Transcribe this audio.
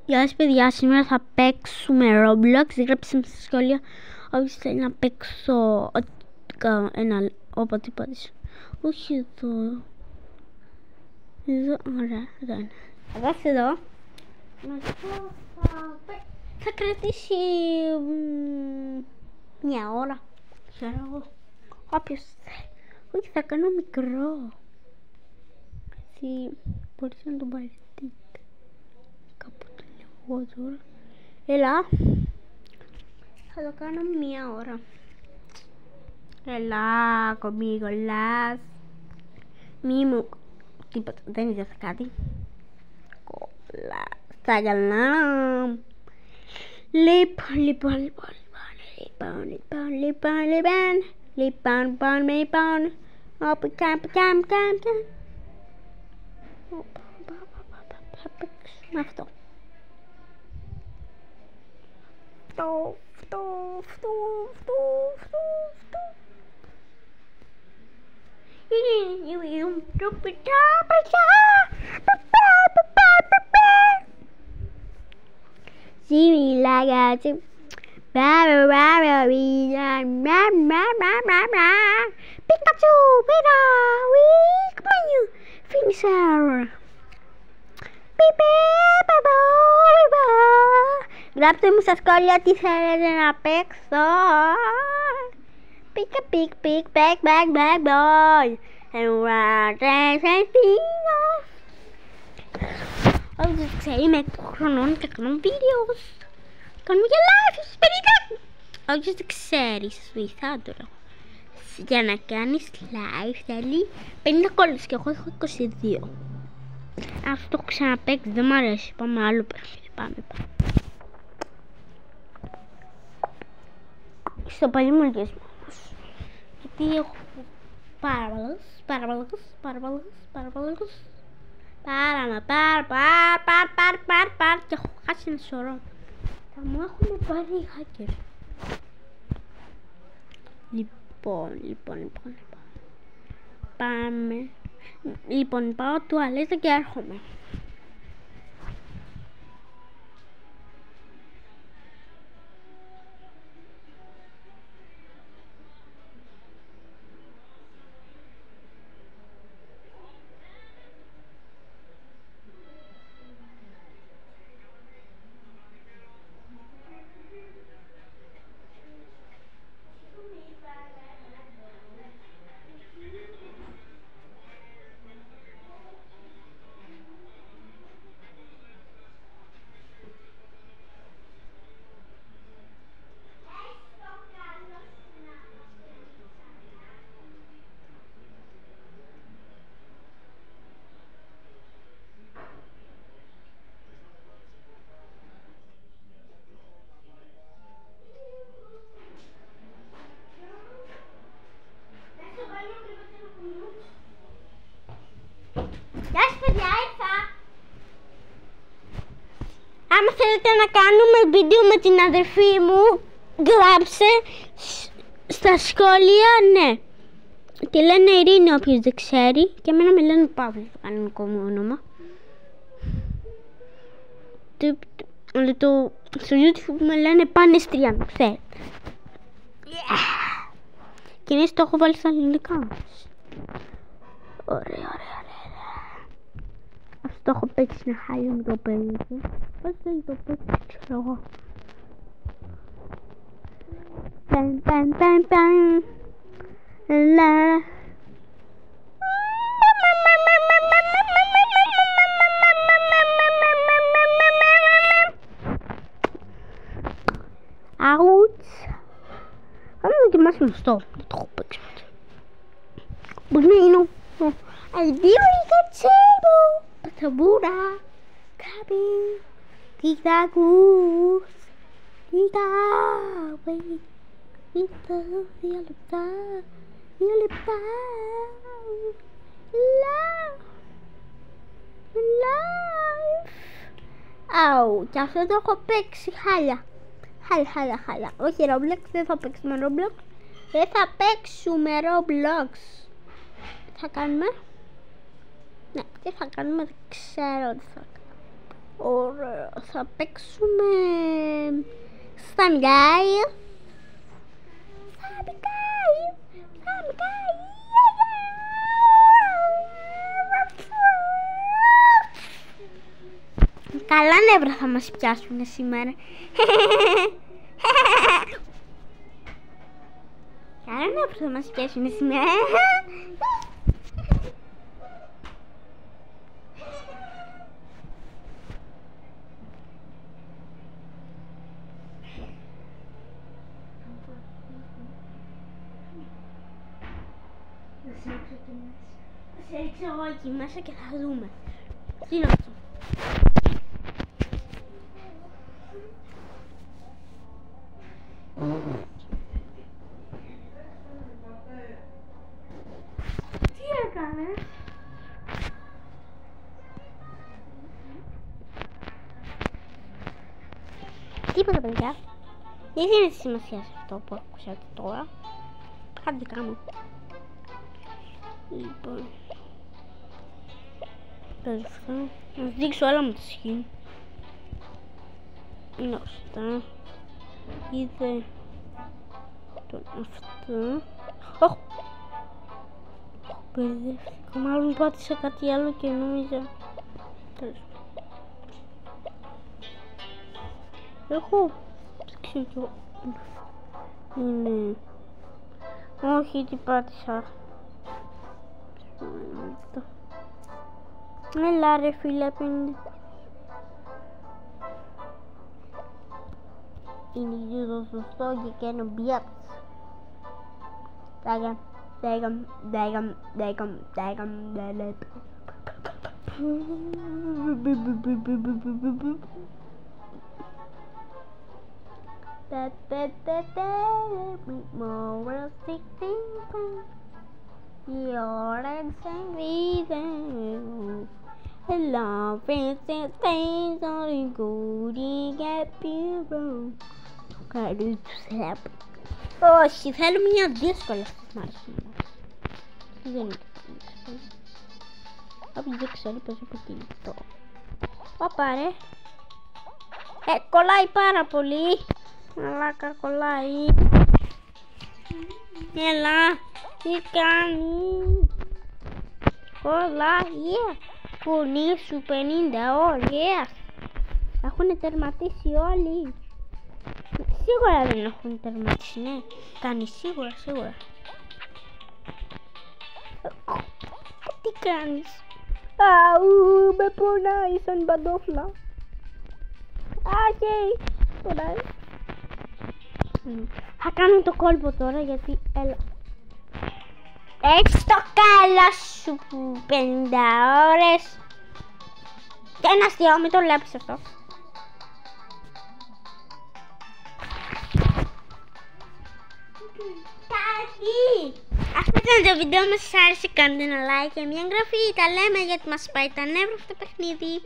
Γεια σας παιδιά, σήμερα θα παίξουμε Roblox. Γράψτε μου στα σχόλια όποιος θέλει να παίξω όποτε είπατε. Όχι εδώ. Εδώ, ωραία, εδώ είναι. Θα πάτε εδώ. Θα κρατήσει μια ώρα. Ξέρω εγώ. Όποιος θέλει. Όχι, θα κάνω μικρό. Έτσι μπορείτε να τον παραιτείτε. Κάποτε λίγο τώρα. Έλα. Θα το κάνω μια ώρα. Έλα, κομίγολας. Μη μου. Τίποτα, δεν είδες κάτι. Κολλά. Στα γαλά. Λοιπόν. Όπου καμ. Θα παίξουμε αυτό. Pikachu, mira, come on you, finisher. Γράψτε μου στα σχόλια τι θέλετε να παίξω. Πικ, back boy. Όποιος ξέρει είμαι 8 χρονών και κάνω βίντεο. Κάνουμε για live στις 50. Όποιος δεν ξέρει, σας βοηθάω τώρα. Για να κάνεις live θέλει 50 κόλλες και εγώ έχω 22. Αυτό το έχω ξαναπαίξει, δεν μ' αρέσει. Πάμε άλλο παιχνίδι. Πάμε. Στο παλιό μου λογισμό. Γιατί έχω πάρα πολλούς. Και έχω χάσει ένα σωρό. Θα μου έχουν πάρει οι hackers. Λοιπόν. Πάμε. Λοιπόν, πάω τουαλέτα και έρχομαι. Γεια σας παιδιά, ήρθα! Άμα θέλετε να κάνουμε βίντεο με την αδερφή μου, γράψτε στα σχόλια ναι. Τη λένε Ειρήνη όποιος δεν ξέρει και εμένα με λένε Παύλο, το κανονικό μου όνομα. Στο YouTube με λένε Πανεστρία, να ξέρετε. Και εμείς το έχω βάλει στα ελληνικά. Ωραία. Αυτό έχω παίξει ένα χάλιο με το παιδί. Πώς δεν το παίξει, ξέρω εγώ. Παν. Λα. Αουτς. Θα μου δοκιμάσουμε αυτό. Δεν το έχω παίξει ποτέ. Μπορεί να είναι Αλβίωρη κατσέμπο. Παταμπούρα. Κάπι. Τι θα ακούς. Τι θα πει. Ήρθα 2 λεπτά. Live. Αου, και αυτό το έχω παίξει χάλια. Όχι Roblox, δεν θα παίξουμε Roblox. Τι θα κάνουμε, ναι, τι θα κάνουμε, δεν ξέρω τι θα κάνουμε. Ωραία, θα παίξουμε στα μιλάει. Καλά νεύρα θα μας πιάσουν σήμερα. Καλά νεύρα θα μας πιάσουν σήμερα. Θα σε ρίξω εγώ εκεί μέσα και θα δούμε. Τι είναι αυτό? Τι έκανες? Τίποτα παιδιά. Δεν είναι σημασία σε αυτό που ακούσατε τώρα. Κάτι δικά μου. Λοιπόν, θα σας δείξω όλα μου τα skin. Είναι αυτά. Είδε τον αυτό. Ωχ! Μπερδεύτηκα, μάλλον πάτησα κάτι άλλο και νόμιζα. Έχω ξέρω κι εγώ. Είναι. Όχι, τι πάτησα. Έλα ρε φίλε, πίνει. Είναι το σωστό και κάνω μπιάτς. You're dancing with them. Love is the things only good to get people. Κάτι τους έπρεπε. Όχι, θέλω μια δύσκολη αυτή μ' αρέσει. Δεν είναι δύσκολη. Κάποιος δεν ξέρει παίζω από κινητό. Όπα ρε. Κολλάει πάρα πολύ. Μαλάκα κολλάει. Έλα. Τι κάνει? Κολλάει. Κουνή σου 50 ώρες. Έχουνε τερματίσει όλοι. Σίγουρα δεν έχουν τερματίσει, ναι. Κάνει σίγουρα. Τι κάνεις? Αου, με πονάει σαν παντόφλα. Άχι, πονάει. Θα κάνω το κόλπο τώρα γιατί, έλα. Έτσι το καλά σου που 50 ώρες. Και ένα αστείο, μην το βλέπεις αυτό. Αυτό ήταν το βίντεο μας, σας άρεσε κάντε ένα like και μια εγγραφή. Τα λέμε γιατί μας πάει τα νεύρα αυτό το παιχνίδι.